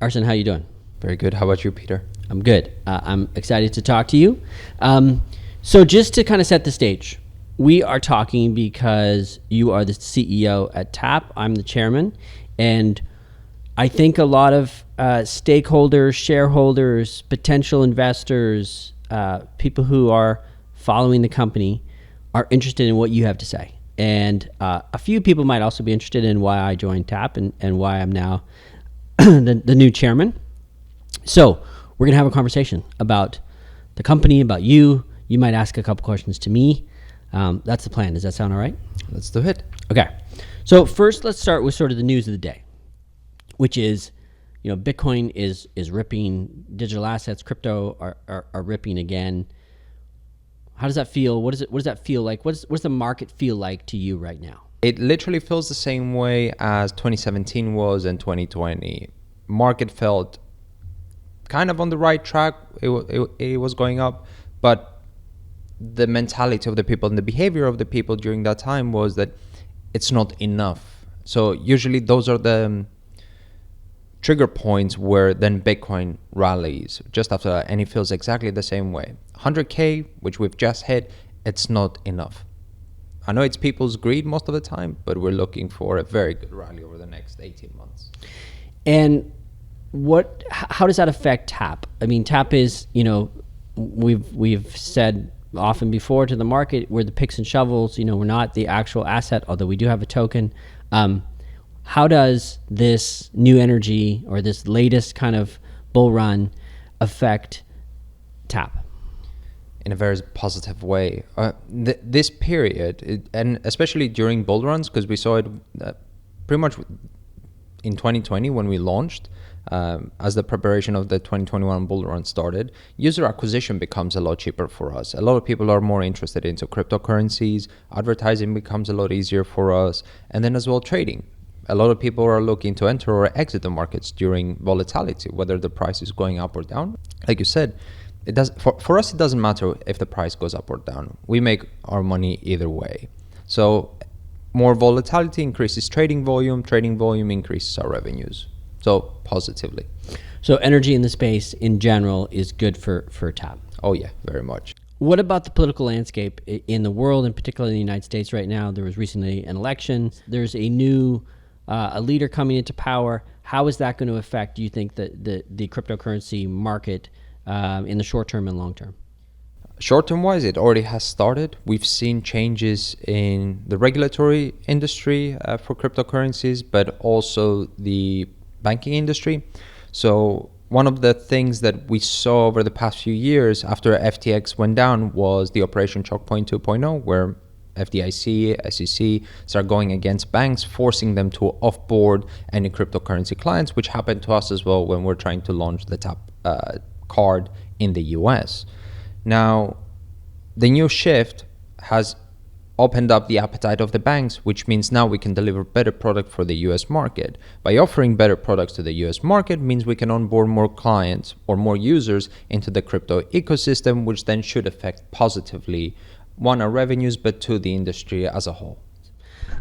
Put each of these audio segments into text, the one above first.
Arsen, how you doing? Very good. How about you, Peter? I'm good. I'm excited to talk to you. So just to kind of set the stage, we are talking because you are the CEO at TAP. I'm the chairman. And I think a lot of stakeholders, shareholders, potential investors, people who are following the company are interested in what you have to say. And a few people might also be interested in why I joined TAP and why I'm now the new chairman. So we're going to have a conversation about the company, about you. You might ask a couple questions to me. That's the plan. Does that sound all right? Let's do it. Okay. So first, let's start with sort of the news of the day, which is, Bitcoin is ripping, digital assets, crypto are ripping again. How does that feel? What does that feel like? What does the market feel like to you right now? It literally feels the same way as 2017 was and 2020. Market felt kind of on the right track. It was going up, but the mentality of the people and the behavior of the people during that time was that it's not enough. So usually those are the trigger points where then Bitcoin rallies just after that, and it feels exactly the same way. 100K, which we've just hit, it's not enough. I know it's people's greed most of the time, but we're looking for a very good rally over the next 18 months. And how does that affect TAP? I mean, TAP is, we've said often before to the market, we're the picks and shovels, we're not the actual asset, although we do have a token. How does this new energy or this latest kind of bull run affect TAP? In a very positive way. This period, and especially during bull runs, because we saw it pretty much in 2020 when we launched, as the preparation of the 2021 bull run started, user acquisition becomes a lot cheaper for us. A lot of people are more interested into cryptocurrencies, advertising becomes a lot easier for us, and then as well trading. A lot of people are looking to enter or exit the markets during volatility, whether the price is going up or down. Like you said, it does for us. It doesn't matter if the price goes up or down. We make our money either way. So more volatility increases trading volume increases our revenues. So positively. So energy in the space in general is good for TAP. Oh yeah, very much. What about the political landscape in the world, and particularly in the United States right now? There was recently an election. There's a new a leader coming into power. How is that going to affect, do you think, the cryptocurrency market in the short term and long term? Short term wise, it already has started. We've seen changes in the regulatory industry for cryptocurrencies, but also the banking industry. So one of the things that we saw over the past few years after FTX went down was the Operation Choke Point 2.0, where FDIC, SEC start going against banks, forcing them to offboard any cryptocurrency clients, which happened to us as well when we're trying to launch the TAP card in the US. Now, the new shift has opened up the appetite of the banks, which means now we can deliver better product for the US market. By offering better products to the US market means we can onboard more clients or more users into the crypto ecosystem, which then should affect positively, one, our revenues, but two, the industry as a whole.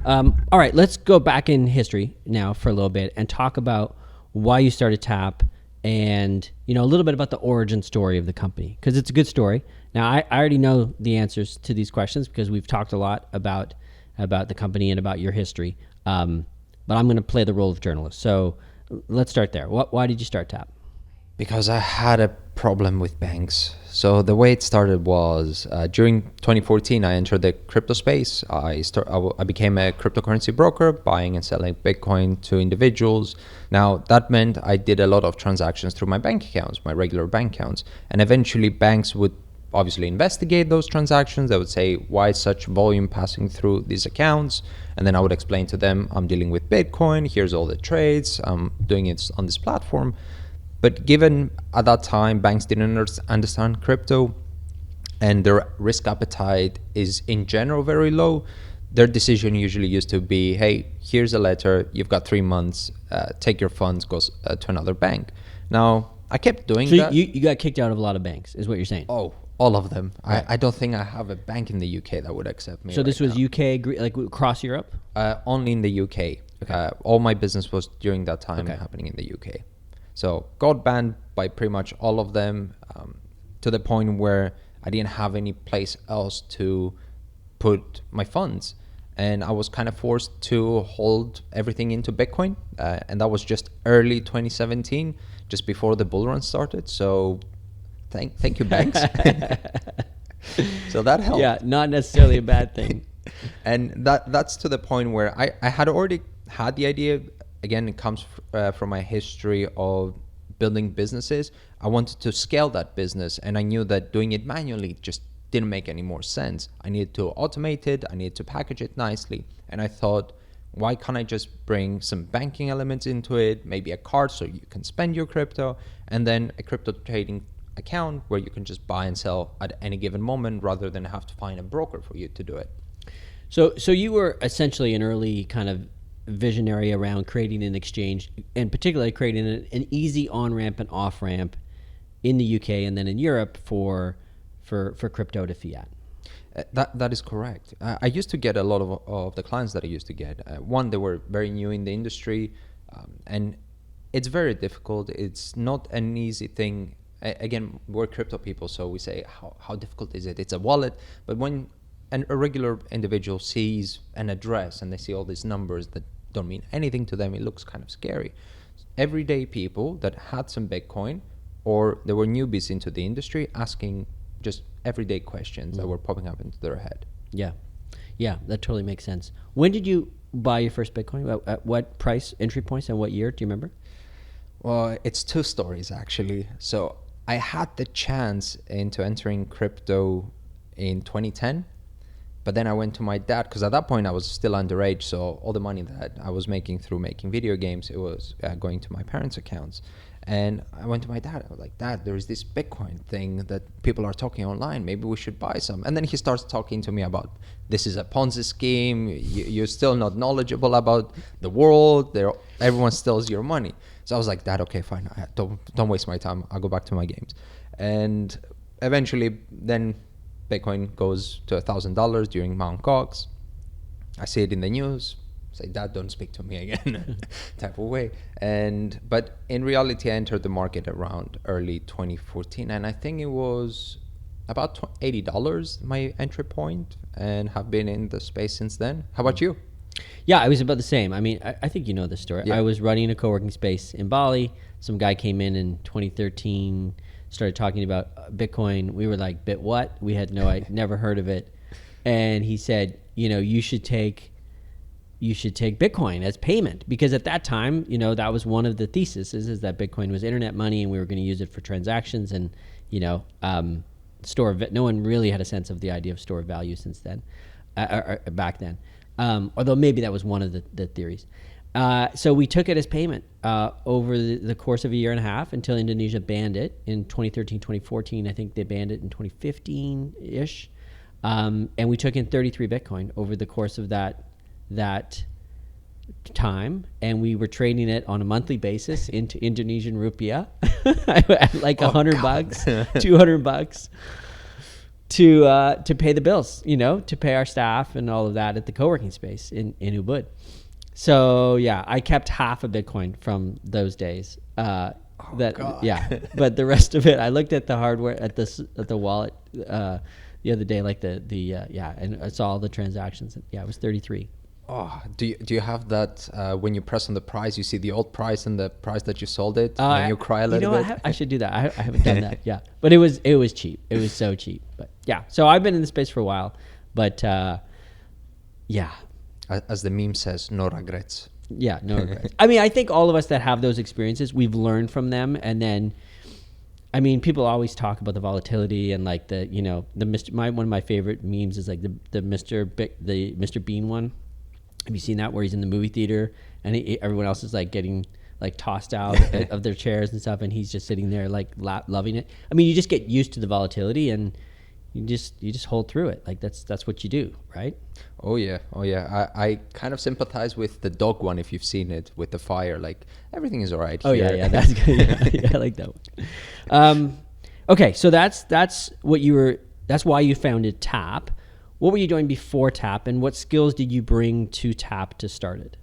All right, let's go back in history now for a little bit and talk about why you started TAP and a little bit about the origin story of the company, because it's a good story. Now, I already know the answers to these questions because we've talked a lot about the company and about your history, but I'm going to play the role of journalist. So let's start there. Why did you start TAP? Because I had a problem with banks. So the way it started was during 2014, I entered the crypto space. I became a cryptocurrency broker, buying and selling Bitcoin to individuals. Now, that meant I did a lot of transactions through my bank accounts, my regular bank accounts. And eventually banks would obviously investigate those transactions. They would say, why is such volume passing through these accounts? And then I would explain to them, I'm dealing with Bitcoin. Here's all the trades. I'm doing it on this platform. But given at that time, banks didn't understand crypto and their risk appetite is in general very low, their decision usually used to be, hey, here's a letter, you've got 3 months, take your funds, go to another bank. Now, I kept doing that. So you got kicked out of a lot of banks, is what you're saying? Oh, all of them. Right. I don't think I have a bank in the UK that would accept me. So this was now. UK, like across Europe? Only in the UK. Okay. All my business was during that time Okay. happening in the UK. So got banned by pretty much all of them, to the point where I didn't have any place else to put my funds. And I was kind of forced to hold everything into Bitcoin. And that was just early 2017, just before the bull run started. So thank you, banks. So that helped. Yeah, not necessarily a bad thing. And that's to the point where I had already had the idea. Again, it comes from my history of building businesses. I wanted to scale that business, and I knew that doing it manually just didn't make any more sense. I needed to automate it. I needed to package it nicely. And I thought, why can't I just bring some banking elements into it, maybe a card so you can spend your crypto, and then a crypto trading account where you can just buy and sell at any given moment rather than have to find a broker for you to do it. So you were essentially an early kind of visionary around creating an exchange, and particularly creating an easy on-ramp and off-ramp in the UK and then in Europe for crypto to fiat. That is correct. I used to get a lot of the clients that I used to get. One, they were very new in the industry, and it's very difficult. It's not an easy thing. Again, we're crypto people, so we say, how difficult is it? It's a wallet. But when a regular individual sees an address and they see all these numbers that don't mean anything to them, it looks kind of scary. Everyday people that had some Bitcoin, or they were newbies into the industry, asking just everyday questions that were popping up into their head. Yeah, that totally makes sense. When did you buy your first Bitcoin? At what price, entry points, and what year? Do you remember? Well, it's two stories actually. So I had the chance into entering crypto in 2010, but then I went to my dad, because at that point I was still underage, so all the money that I was making through making video games, it was going to my parents' accounts. And I went to my dad. I was like, Dad, there is this Bitcoin thing that people are talking online. Maybe we should buy some. And then he starts talking to me about, this is a Ponzi scheme. You're still not knowledgeable about the world. Everyone steals your money. So I was like, Dad, okay, fine. Don't waste my time. I'll go back to my games. And eventually, then Bitcoin goes to $1,000 during Mt. Gox. I see it in the news. Say, Dad, don't speak to me again, type of way. But in reality, I entered the market around early 2014, and I think it was about $80 my entry point, and have been in the space since then. How about you? Yeah, I was about the same. I mean, I think you know this story. Yeah. I was running a co-working space in Bali. Some guy came in 2013, started talking about Bitcoin. We were like, "Bit what?" We had never heard of it. And he said, you should take Bitcoin as payment, because at that time, that was one of the theses is that Bitcoin was internet money and we were going to use it for transactions and, no one really had a sense of the idea of store of value since then, or back then. Although maybe that was one of the theories. So we took it as payment over the course of a year and a half until Indonesia banned it in 2013, 2014. I think they banned it in 2015-ish. And we took in 33 Bitcoin over the course of that time, and we were trading it on a monthly basis into Indonesian rupiah at like $100, $200 to pay the bills, to pay our staff and all of that at the co-working space in Ubud. So yeah, I kept half a Bitcoin from those days. God. But the rest of it, I looked at the hardware at the wallet the other day, like and I saw all the transactions. Yeah, it was 33. Oh, do you have that when you press on the price, you see the old price and the price that you sold it, and you cry a little bit? I should do that. I haven't done that. Yeah, but it was cheap. It was so cheap. But yeah, so I've been in the space for a while, but yeah. As the meme says, no regrets. Yeah, no regrets. I mean, I think all of us that have those experiences, we've learned from them, and then, I mean, people always talk about the volatility and like one of my favorite memes is like the Mr. Bean one. Have you seen that, where he's in the movie theater and everyone else is like getting like tossed out of their chairs and stuff, and he's just sitting there like loving it? I mean, you just get used to the volatility and you just hold through it. Like that's what you do, right? Oh yeah. I kind of sympathize with the dog one, if you've seen it, with the fire. Like, everything is all right. Oh here. yeah, that's good. Yeah, I like that one. Okay, so that's why you founded Tap. What were you doing before Tap, and what skills did you bring to Tap to start it?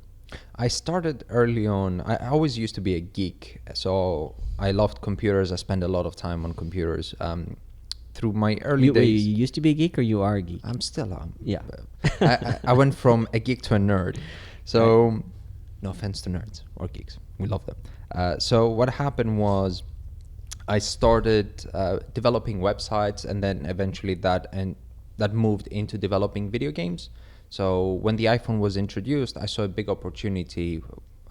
I started early on. I always used to be a geek, so I loved computers. I spent a lot of time on computers. Through my early You days, used to be a geek, or you are a geek? I'm still Yeah. I went from a geek to a nerd. So, no offense to nerds or geeks, we love them. So what happened was, I started developing websites, and then eventually that moved into developing video games. So when the iPhone was introduced, I saw a big opportunity.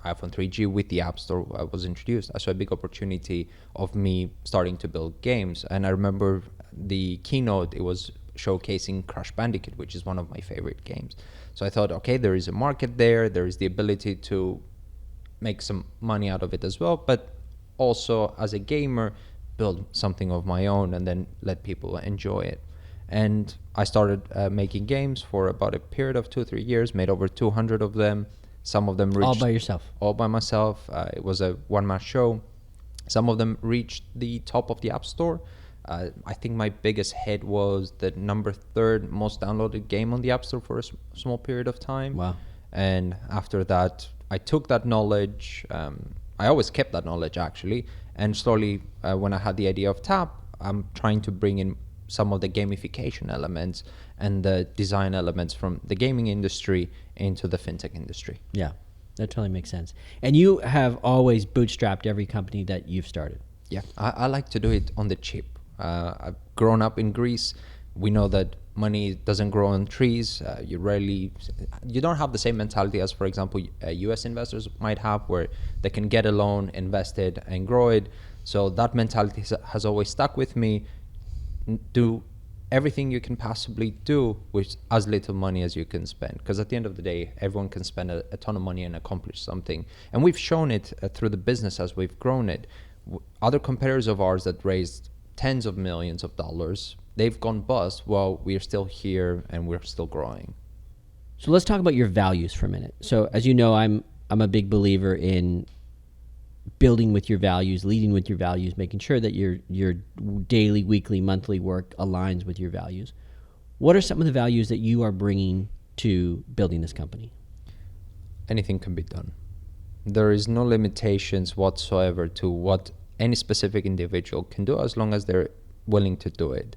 iPhone 3G with the App Store was introduced. I saw a big opportunity of me starting to build games. And I remember the keynote, it was showcasing Crash Bandicoot, which is one of my favorite games. So I thought, okay, there is a market there. There is the ability to make some money out of it as well, but also as a gamer, build something of my own and then let people enjoy it. And I started making games for about a period of 2-3 years, made over 200 of them. Some of them reached... All by yourself? All by myself. It was a one-man show. Some of them reached the top of the App Store. I think my biggest hit was the number 3rd most downloaded game on the App Store for a small period of time. Wow. And after that, I took that knowledge. I always kept that knowledge, actually. And slowly, when I had the idea of Tap, I'm trying to bring in some of the gamification elements and the design elements from the gaming industry into the fintech industry. Yeah, that totally makes sense. And you have always bootstrapped every company that you've started. Yeah, I like to do it on the cheap. I've grown up in Greece. We know that money doesn't grow on trees. You don't have the same mentality as, for example, US investors might have, where they can get a loan, invest it, and grow it. So that mentality has always stuck with me. Do everything you can possibly do with as little money as you can spend, because at the end of the day, everyone can spend a ton of money and accomplish something. And we've shown it through the business as we've grown it. Other competitors of ours that raised tens of millions of dollars, they've gone bust while we're still here and we're still growing. So let's talk about your values for a minute. So as you know, I'm a big believer in building with your values, leading with your values, making sure that your daily, weekly, monthly work aligns with your values. What are some of the values that you are bringing to building this company? Anything can be done. There is no limitations whatsoever to what any specific individual can do, as long as they're willing to do it.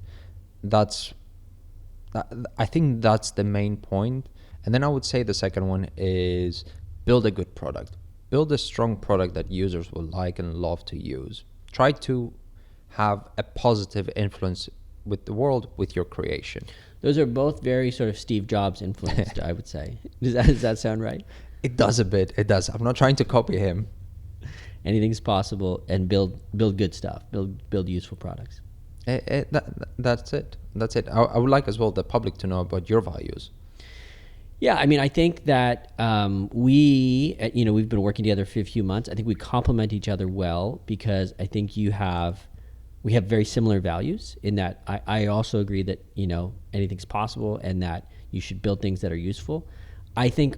I think that's the main point. And then I would say the second one is build a good product. Build a strong product that users will like and love to use. Try to have a positive influence with the world with your creation. Those are both very sort of Steve Jobs influenced, I would say. Does that sound right? It does a bit. It does. I'm not trying to copy him. Anything's possible, and build good stuff. Build useful products. That's it. That's it. I would like as well the public to know about your values. Yeah, I mean, I think that we've been working together for a few months. I think we complement each other well, because I think we have very similar values in that I also agree that, anything's possible and that you should build things that are useful. I think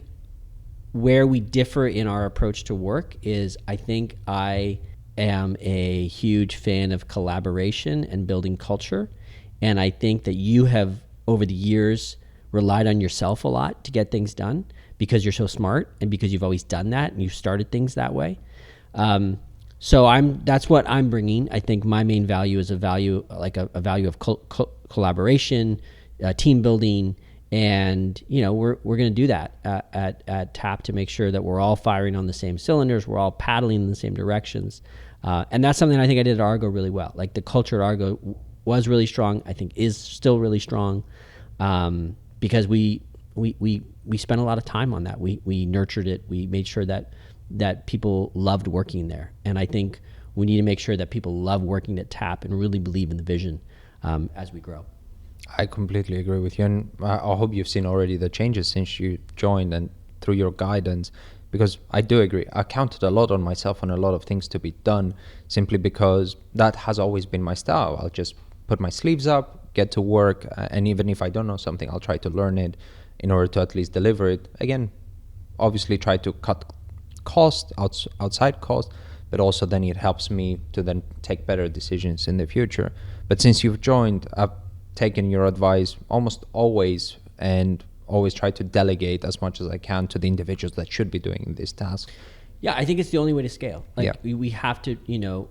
where we differ in our approach to work is, I think I am a huge fan of collaboration and building culture. And I think that you have, over the years, relied on yourself a lot to get things done, because you're so smart and because you've always done that and you started things that way. So that's what I'm bringing. I think my main value is a value of collaboration, team building, and we're going to do that at TAP to make sure that we're all firing on the same cylinders, we're all paddling in the same directions, and that's something I think I did at Argo really well. Like, the culture at Argo was really strong. I think is still really strong. Because we spent a lot of time on that. We nurtured it. We made sure that people loved working there. And I think we need to make sure that people love working at TAP and really believe in the vision as we grow. I completely agree with you. And I hope you've seen already the changes since you joined and through your guidance, because I do agree. I counted a lot on myself and a lot of things to be done, simply because that has always been my style. I'll just put my sleeves up, get to work, and even if I don't know something, I'll try to learn it in order to at least deliver it. Again, obviously try to cut outside cost, but also then it helps me to then take better decisions in the future. But since you've joined, I've taken your advice almost always, and always try to delegate as much as I can to the individuals that should be doing this task. Yeah, I think it's the only way to scale. Like Yeah. we have to,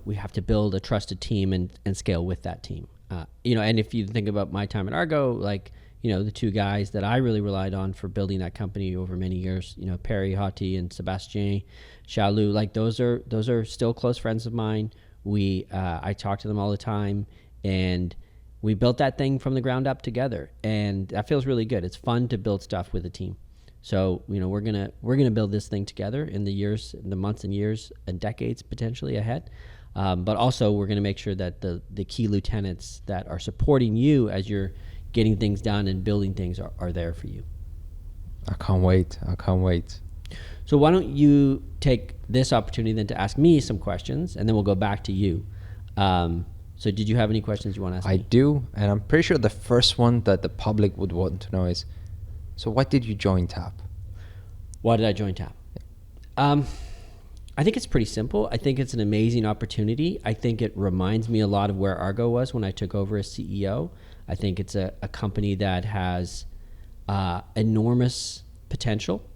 we have to build a trusted team and scale with that team. And if you think about my time at Argo, like, the two guys that I really relied on for building that company over many years, Perry Hottie and Sebastien Chalou, like those are still close friends of mine. I talk to them all the time, and we built that thing from the ground up together, and that feels really good. It's fun to build stuff with a team. So we're gonna build this thing together in the months and years and decades potentially ahead. But also we're gonna make sure that the key lieutenants that are supporting you as you're getting things done and building things are there for you. I can't wait. So why don't you take this opportunity then to ask me some questions, and then we'll go back to you. So did you have any questions you want to ask I me? do, and I'm pretty sure the first one that the public would want to know is, so why did you join TAP? Why did I join TAP? I think it's pretty simple. I think it's an amazing opportunity. I think it reminds me a lot of where Argo was when I took over as CEO. I think it's a company that has enormous potential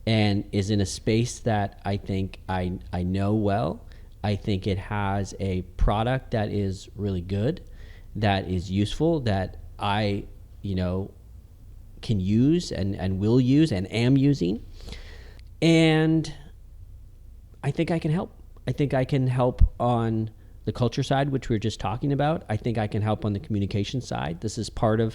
and is in a space that I think I know well. I think it has a product that is really good, that is useful, that I, can use and will use and am using. And I think I can help. I think I can help on the culture side, which we were just talking about. I think I can help on the communication side. This is part of,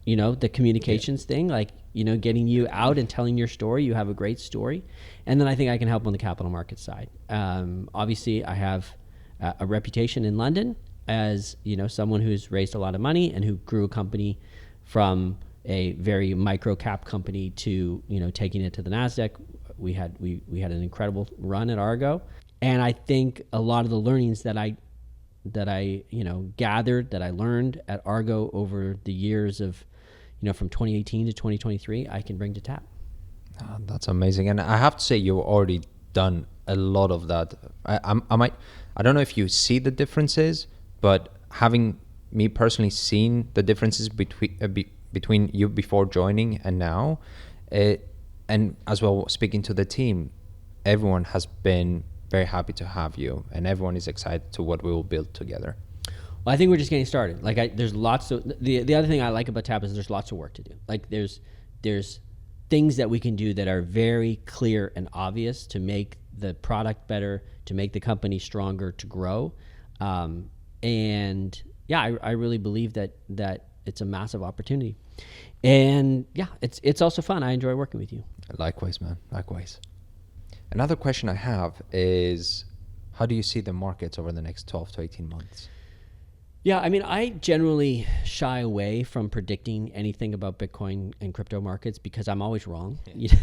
the communications thing, like, getting you out and telling your story. You have a great story. And then I think I can help on the capital markets side. Obviously, I have a reputation in London as, someone who's raised a lot of money and who grew a company from a very micro cap company to, taking it to the NASDAQ. We had an incredible run at Argo. And I think a lot of the learnings that I gathered, that I learned at Argo over the years of, from 2018 to 2023, I can bring to TAP. Oh, that's amazing. And I have to say, you've already done a lot of that. I don't know if you see the differences, but having me personally seen the differences between you before joining and now, and as well speaking to the team, everyone has been very happy to have you, and everyone is excited to what we will build together. Well, I think we're just getting started. Like, there's lots of the other thing I like about TAP is there's lots of work to do. Like, there's things that we can do that are very clear and obvious to make the product better, to make the company stronger, to grow. And yeah, I really believe that it's a massive opportunity. And yeah, it's also fun. I enjoy working with you. Likewise, man. Likewise. Another question I have is, how do you see the markets over the next 12 to 18 months? Yeah, I mean, I generally shy away from predicting anything about Bitcoin and crypto markets because I'm always wrong. Yeah.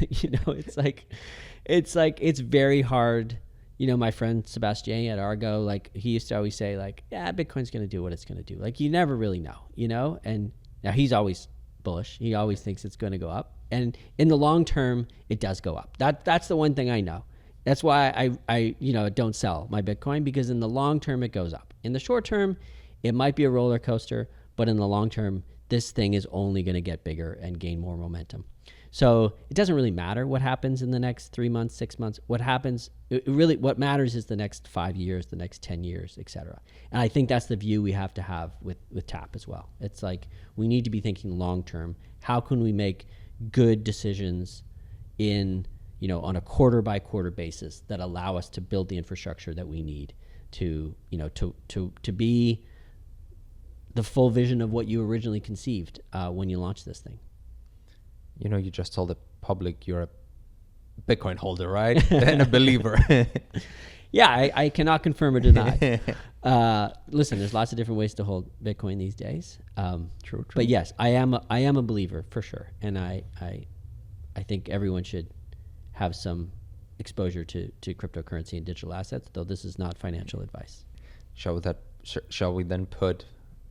It's very hard. My friend Sebastien at Argo, like, he used to always say, like, yeah, Bitcoin's going to do what it's going to do. Like, you never really know, and now he's always bullish. He always thinks it's going to go up. And in the long term, it does go up. That's the one thing I know. That's why I don't sell my Bitcoin, because in the long term, it goes up. In the short term, it might be a roller coaster, but in the long term, this thing is only going to get bigger and gain more momentum. So it doesn't really matter what happens in the next 3 months, 6 months. What matters is the next 5 years, the next 10 years, et cetera. And I think that's the view we have to have with TAP as well. It's like, we need to be thinking long term. How can we make good decisions on a quarter by quarter basis that allow us to build the infrastructure that we need to be the full vision of what you originally conceived when you launched this thing. You just told the public you're a Bitcoin holder, right? And a believer. Yeah, I cannot confirm or deny. Listen, there's lots of different ways to hold Bitcoin these days. True. But yes, I am a believer for sure, and I think everyone should have some exposure to cryptocurrency and digital assets. Though this is not financial advice. Shall we then put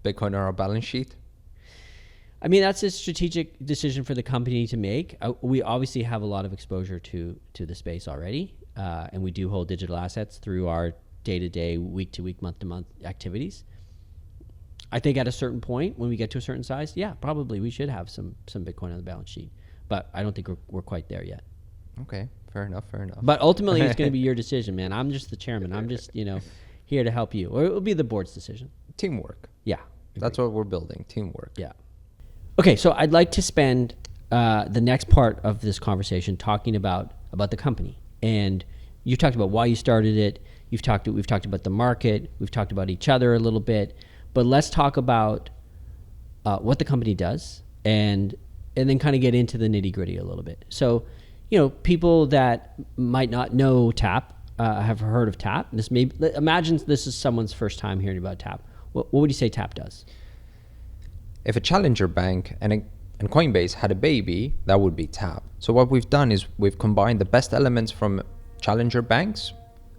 Bitcoin on our balance sheet? I mean, that's a strategic decision for the company to make. We obviously have a lot of exposure to the space already, and we do hold digital assets through our day-to-day, week-to-week, month-to-month activities. I think at a certain point, when we get to a certain size, yeah, probably we should have some Bitcoin on the balance sheet. But I don't think we're quite there yet. Okay, fair enough. But ultimately, it's going to be your decision, man. I'm just the chairman. I'm just, here to help you. Or it will be the board's decision. Teamwork. Yeah. That's what we're building, teamwork. Yeah. Okay, so I'd like to spend the next part of this conversation talking about the company. And you talked about why you started it. We've talked about the market. We've talked about each other a little bit. But let's talk about what the company does and then kind of get into the nitty-gritty a little bit. So, people that might not know Tap have heard of Tap. Imagine this is someone's first time hearing about Tap. What would you say Tap does? If a challenger bank and Coinbase had a baby, that would be Tap. So what we've done is we've combined the best elements from challenger banks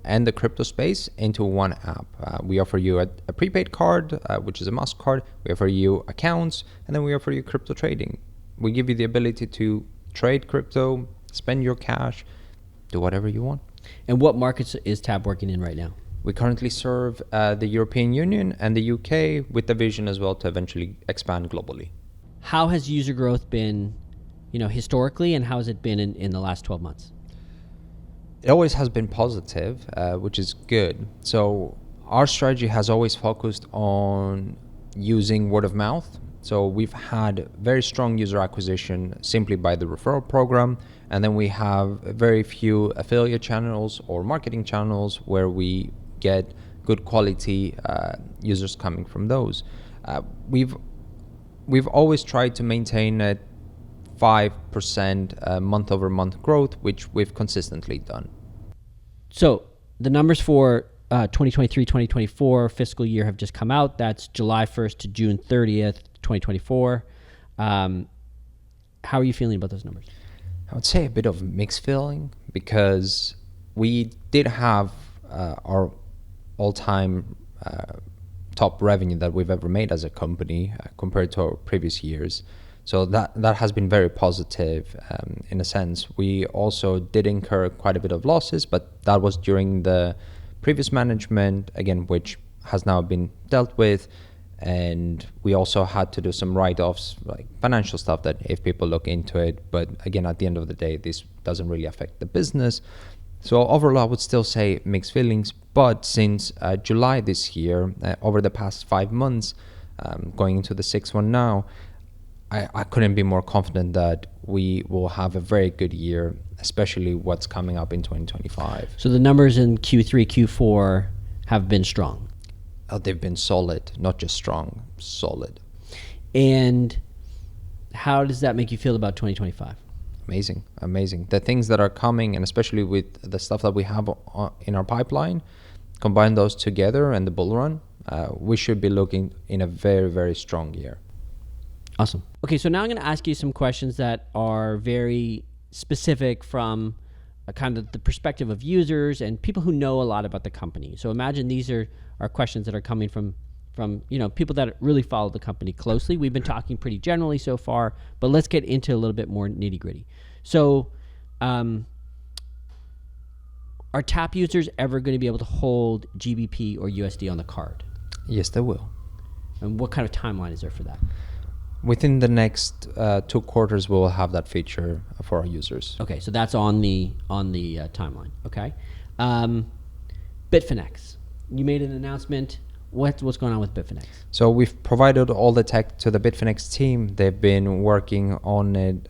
and the crypto space into one app. We offer you a prepaid card, which is a must card. We offer you accounts, and then we offer you crypto trading. We give you the ability to trade crypto, spend your cash, do whatever you want. And what markets is Tap working in right now? We currently serve the European Union and the UK with the vision as well to eventually expand globally. How has user growth been, historically, and how has it been in the last 12 months? It always has been positive, which is good. So our strategy has always focused on using word of mouth. So we've had very strong user acquisition simply by the referral program. And then we have very few affiliate channels or marketing channels where we get good quality users coming from those. We've always tried to maintain a 5% month-over-month growth, which we've consistently done. So the numbers for 2023-2024 fiscal year have just come out. That's July 1st to June 30th, 2024. How are you feeling about those numbers? I would say a bit of mixed feeling because we did have our all-time top revenue that we've ever made as a company compared to our previous years. So that has been very positive in a sense. We also did incur quite a bit of losses, but that was during the previous management, again, which has now been dealt with. And we also had to do some write-offs, like financial stuff that if people look into it. But again, at the end of the day, this doesn't really affect the business. So overall, I would still say mixed feelings. But since July this year, over the past 5 months, going into the sixth one now, I couldn't be more confident that we will have a very good year, especially what's coming up in 2025. So the numbers in Q3, Q4 have been strong. They've been solid, not just strong, solid. And how does that make you feel about 2025? Amazing. The things that are coming, and especially with the stuff that we have in our pipeline, combine those together and the bull run, we should be looking in a very, very strong year. Awesome. Okay, so now I'm going to ask you some questions that are very specific from kind of the perspective of users and people who know a lot about the company. So imagine these are questions that are coming from people that really follow the company closely. We've been talking pretty generally so far, but let's get into a little bit more nitty gritty. So are Tap users ever going to be able to hold GBP or USD on the card? Yes, they will. And what kind of timeline is there for that? Within the next 2 quarters, we'll have that feature for our users. Okay, so that's on the timeline. Okay, Bitfinex. You made an announcement. What's going on with Bitfinex? So we've provided all the tech to the Bitfinex team. They've been working on it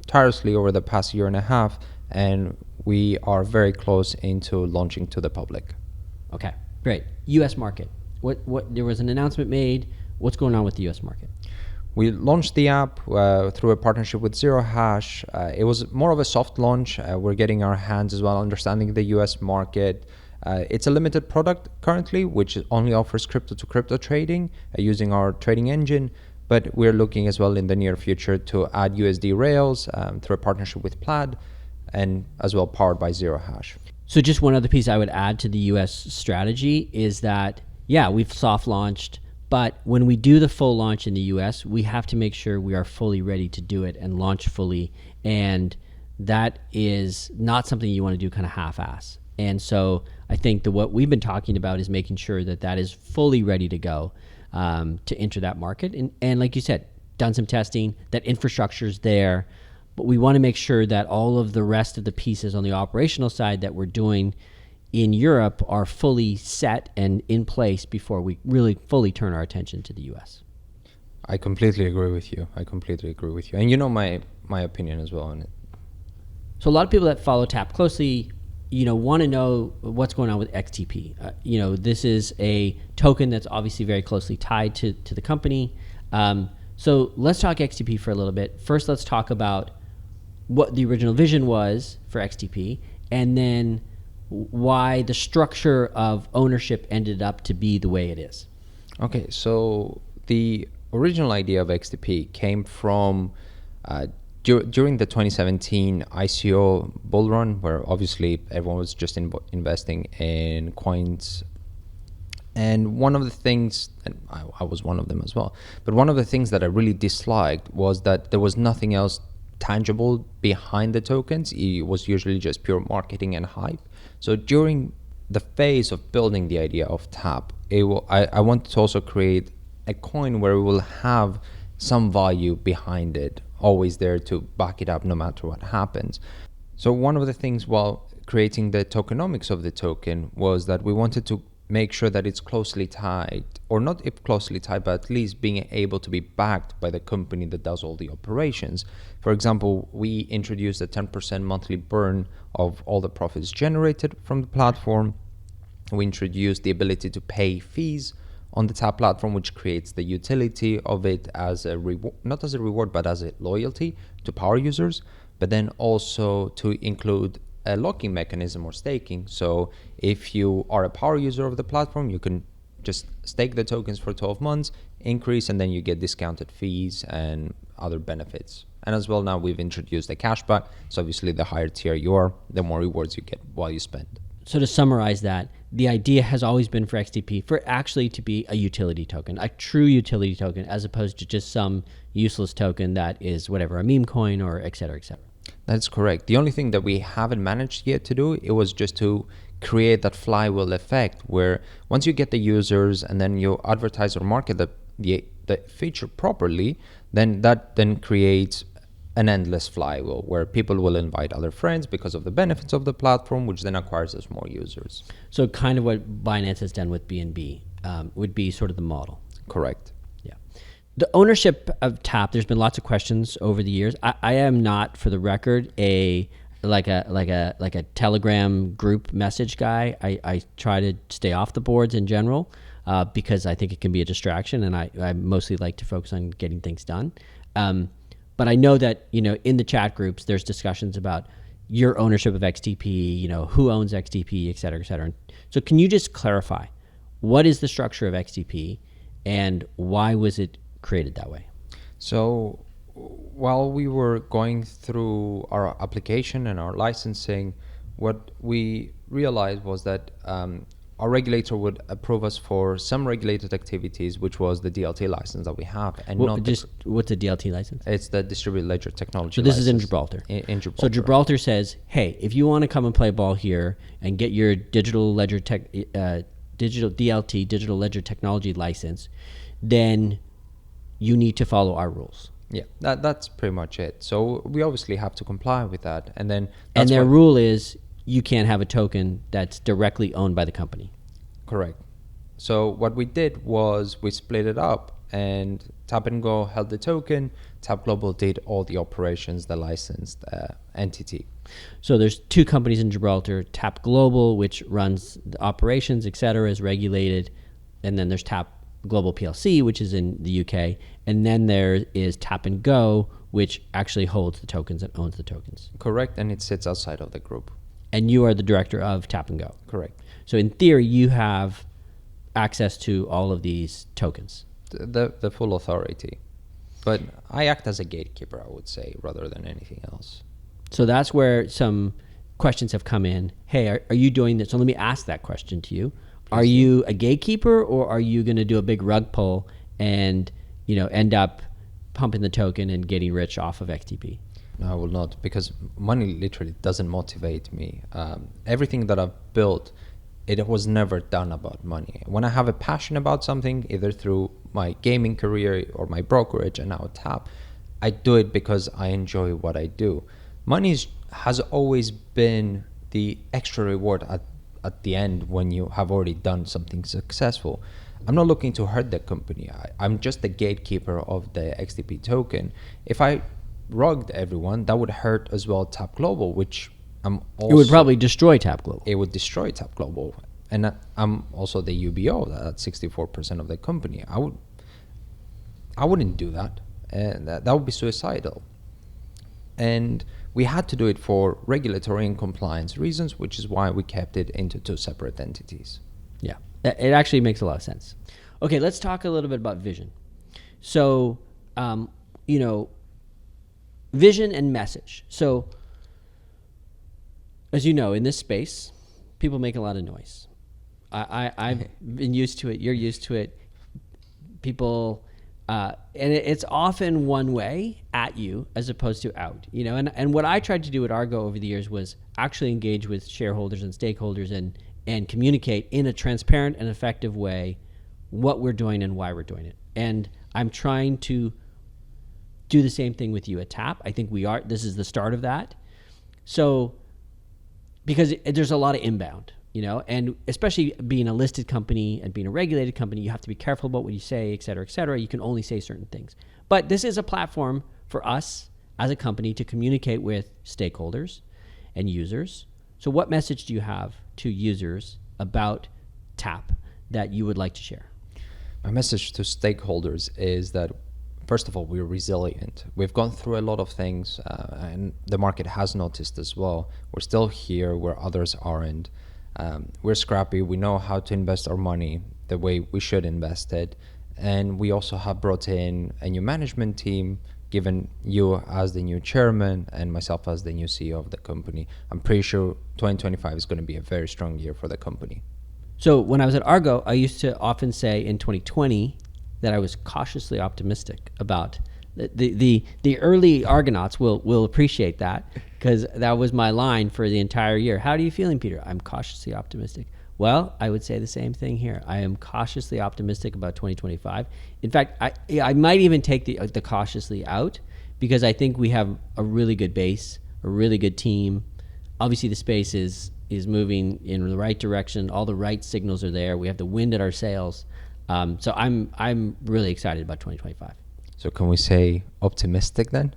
tirelessly over the past year and a half, and we are very close into launching to the public. Okay, great. U.S. market. What? There was an announcement made. What's going on with the U.S. market? We launched the app through a partnership with Zero Hash. It was more of a soft launch. We're getting our hands as well, understanding the US market. It's a limited product currently, which only offers crypto-to-crypto trading using our trading engine. But we're looking as well in the near future to add USD rails through a partnership with Plaid and as well powered by Zero Hash. So just one other piece I would add to the US strategy is that, yeah, we've soft launched. But when we do the full launch in the US, we have to make sure we are fully ready to do it and launch fully. And that is not something you want to do kind of half-ass. And so I think what we've been talking about is making sure that is fully ready to go. to enter that market. And like you said, done some testing, that infrastructure's there, but we want to make sure that all of the rest of the pieces on the operational side that we're doing in Europe are fully set and in place before we really fully turn our attention to the US. I completely agree with you. And you know my opinion as well on it. So a lot of people that follow TAP closely, want to know what's going on with XTP. This is a token that's obviously very closely tied to the company. So let's talk XTP for a little bit. First, let's talk about what the original vision was for XTP, and then why the structure of ownership ended up to be the way it is. Okay, so the original idea of XTP came from during the 2017 ICO bull run, where obviously everyone was just investing in coins. And one of the things, and I was one of them as well, but one of the things that I really disliked was that there was nothing else tangible behind the tokens. It was usually just pure marketing and hype. So during the phase of building the idea of TAP, I wanted to also create a coin where we will have some value behind it, always there to back it up no matter what happens. So one of the things while creating the tokenomics of the token was that we wanted to make sure that it's closely tied, or not if closely tied, but at least being able to be backed by the company that does all the operations. For example, we introduced a 10% monthly burn of all the profits generated from the platform. We introduced the ability to pay fees on the TAP platform, which creates the utility of it as a reward, not as a reward, but as a loyalty to power users, but then also to include a locking mechanism or staking. So if you are a power user of the platform, you can just stake the tokens for 12 months, increase, and then you get discounted fees and other benefits. And as well, now we've introduced a cashback. So obviously the higher tier you are, the more rewards you get while you spend. So to summarize that, the idea has always been for XTP for actually to be a utility token, a true utility token, as opposed to just some useless token that is whatever, a meme coin or et cetera, et cetera. That's correct. The only thing that we haven't managed yet to do, it was just to create that flywheel effect where once you get the users and then you advertise or market the feature properly, then that then creates an endless flywheel where people will invite other friends because of the benefits of the platform, which then acquires us more users. So kind of what Binance has done with BNB would be sort of the model. Correct. Yeah. The ownership of TAP, there's been lots of questions over the years. I am not, for the record, a Telegram group message guy. I try to stay off the boards in general because I think it can be a distraction, and I mostly like to focus on getting things done. But I know that, in the chat groups, there's discussions about your ownership of XTP, who owns XTP, et cetera, et cetera. So can you just clarify, what is the structure of XTP and why was it created that way? So while we were going through our application and our licensing, what we realized was that our regulator would approve us for some regulated activities, which was the DLT license that we have. And what's a DLT license? It's the distributed ledger technology. So this license is in Gibraltar. In Gibraltar. So Gibraltar says, hey, if you want to come and play ball here and get your digital ledger digital DLT, digital ledger technology license, then you need to follow our rules. Yeah, that's pretty much it. So we obviously have to comply with that. And then their rule is you can't have a token that's directly owned by the company. Correct. So what we did was we split it up, and Tap and Go held the token. Tap Global did all the operations, the licensed entity. So there's two companies in Gibraltar, Tap Global, which runs the operations, et cetera, is regulated. And then there's Tap Global PLC, which is in the UK. And then there is Tap and Go, which actually holds the tokens and owns the tokens. Correct. And it sits outside of the group. And you are the director of Tap and Go. Correct. So in theory, you have access to all of these tokens. The full authority. But I act as a gatekeeper, I would say, rather than anything else. So that's where some questions have come in. Hey, are you doing this? So let me ask that question to you. Please. Are you a gatekeeper, or are you going to do a big rug pull and end up pumping the token and getting rich off of XTP? No, I will not, because money literally doesn't motivate me. Everything that I've built, it was never done about money. When I have a passion about something, either through my gaming career or my brokerage and now Tap, I do it because I enjoy what I do. Money has always been the extra reward at the end when you have already done something successful. I'm not looking to hurt the company. I'm just the gatekeeper of the XTP token. If I rugged everyone, that would hurt as well Tap Global, which I'm also... It would probably destroy Tap Global. It would destroy Tap Global. And I'm also the UBO, that's 64% of the company. I wouldn't do that. And that would be suicidal. And we had to do it for regulatory and compliance reasons, which is why we kept it into two separate entities. Yeah, it actually makes a lot of sense. Okay, let's talk a little bit about vision. So, vision and message. So, as you know, in this space, people make a lot of noise. I've been used to it. You're used to it. People, and it's often one way at you as opposed to out. And what I tried to do at Argo over the years was actually engage with shareholders and stakeholders and communicate in a transparent and effective way what we're doing and why we're doing it. And I'm trying to do the same thing with you at TAP. I think this is the start of that. So, because there's a lot of inbound, and especially being a listed company and being a regulated company, you have to be careful about what you say, et cetera, et cetera. You can only say certain things. But this is a platform for us as a company to communicate with stakeholders and users. So what message do you have to users about TAP that you would like to share? My message to stakeholders is that, first of all, we're resilient. We've gone through a lot of things, and the market has noticed as well. We're still here where others aren't. We're scrappy. We know how to invest our money the way we should invest it. And we also have brought in a new management team, given you as the new chairman and myself as the new CEO of the company. I'm pretty sure 2025 is going to be a very strong year for the company. So when I was at Argo, I used to often say in 2020 that I was cautiously optimistic about the early Argonauts will appreciate that, because that was my line for the entire year. How are you feeling, Peter? I'm cautiously optimistic. Well, I would say the same thing here. I am cautiously optimistic about 2025. In fact, I might even take the cautiously out, because I think we have a really good base, a really good team. Obviously, the space is moving in the right direction. All the right signals are there. We have the wind at our sails. So I'm really excited about 2025. So can we say optimistic then?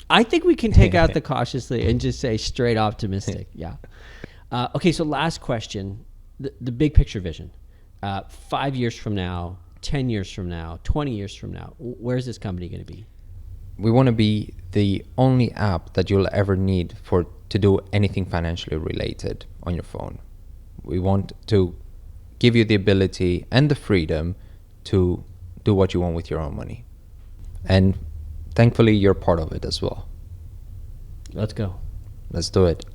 I think we can take out the cautiously and just say straight optimistic. Yeah. Okay, so last question, the big picture vision. 5 years from now, 10 years from now, 20 years from now, where's this company going to be? We want to be the only app that you'll ever need to do anything financially related on your phone. We want to give you the ability and the freedom to do what you want with your own money. And thankfully, you're part of it as well. Let's go. Let's do it.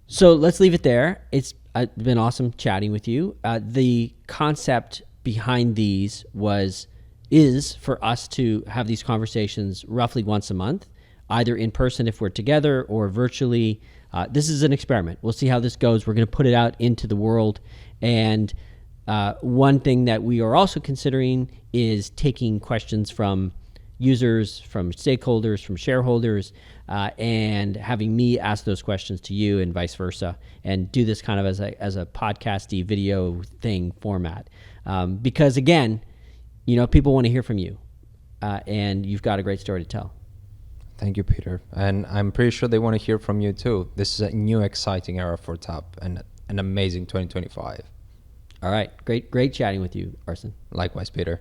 So let's leave it there. It's been awesome chatting with you. The concept behind these is for us to have these conversations roughly once a month, either in person if we're together or virtually. This is an experiment. We'll see how this goes. We're going to put it out into the world. And one thing that we are also considering is taking questions from users, from stakeholders, from shareholders, and having me ask those questions to you and vice versa, and do this kind of as a podcasty video thing format. Because again, people want to hear from you, and you've got a great story to tell. Thank you, Peter. And I'm pretty sure they want to hear from you too. This is a new, exciting era for TAP and an amazing 2025. All right. Great chatting with you, Arsen. Likewise, Peter.